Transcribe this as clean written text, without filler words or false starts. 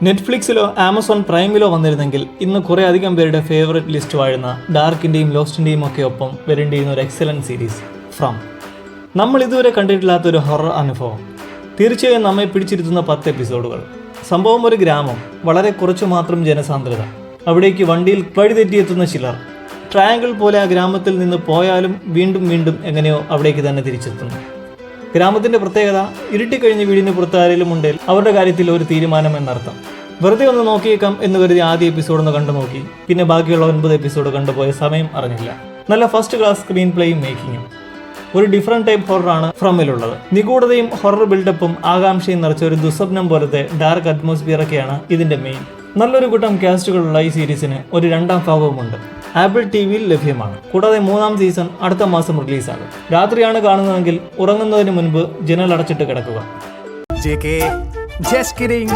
നെറ്റ്ഫ്ലിക്സിലോ Amazon പ്രൈമിലോ വന്നിരുന്നെങ്കിൽ ഇന്ന് കുറേ അധികം പേരുടെ ഫേവറേറ്റ് ലിസ്റ്റ് വാഴുന്ന ഡാർക്കിൻ്റെയും ലോസ്റ്റിൻ്റെയും ഒക്കെ ഒപ്പം വരേണ്ടിയിരുന്ന ഒരു എക്സലൻറ്റ് സീരീസ് ഫ്രം. നമ്മൾ ഇതുവരെ കണ്ടിട്ടില്ലാത്തൊരു ഹൊറർ അനുഭവം. തീർച്ചയായും നമ്മെ പിടിച്ചിരുത്തുന്ന 10 എപ്പിസോഡുകൾ. സംഭവം ഒരു ഗ്രാമം, വളരെ കുറച്ചു മാത്രം ജനസാന്ദ്രത. അവിടേക്ക് വണ്ടിയിൽ വഴിതെറ്റിയെത്തുന്ന ചിലർ. ട്രയാങ്കിൾ പോലെ ആ ഗ്രാമത്തിൽ നിന്ന് പോയാലും വീണ്ടും വീണ്ടും എങ്ങനെയോ അവിടേക്ക് തന്നെ തിരിച്ചെത്തുന്നു. ഗ്രാമത്തിൻ്റെ പ്രത്യേകത, ഇരുട്ടിക്കഴിഞ്ഞ് വീടിന് പുറത്ത് ആരെങ്കിലും ഉണ്ടെങ്കിൽ അവരുടെ കാര്യത്തിൽ ഒരു തീരുമാനം എന്നർത്ഥം. വെറുതെ ഒന്ന് നോക്കിയേക്കാം എന്ന് കരുതി ആദ്യ എപ്പിസോഡ് ഒന്ന് കണ്ടു നോക്കി, പിന്നെ ബാക്കിയുള്ള 9 എപ്പിസോഡ് കണ്ടുപോയ സമയം അറിഞ്ഞില്ല. നല്ല ഫസ്റ്റ് ക്ലാസ് സ്ക്രീൻ പ്ലേയും മേക്കിങ്ങും. ഒരു ഡിഫറെൻറ്റ് ടൈപ്പ് ഹൊററാണ് ഫ്രമിലുള്ളത്. നിഗൂഢതയും ഹൊറർ ബിൽഡപ്പും ആകാംക്ഷയും നിറച്ച ഒരു ദുസ്വപ്നം പോലത്തെ ഡാർക്ക് അറ്റ്മോസ്ഫിയറൊക്കെയാണ് ഇതിൻ്റെ മെയിൻ. നല്ലൊരു കൂട്ടം കാസ്റ്റുകളുള്ള ഈ സീരീസിന് ഒരു 2ാം ഭാഗവുമുണ്ട്. ആപ്പിൾ ടിവിയിൽ ലഭ്യമാണ്. കൂടാതെ 3ാം സീസൺ അടുത്ത മാസം റിലീസാകും. രാത്രിയാണ് കാണുന്നതെങ്കിൽ ഉറങ്ങുന്നതിന് മുൻപ് ജനൽ അടച്ചിട്ട് കിടക്കുക. JK, just kidding.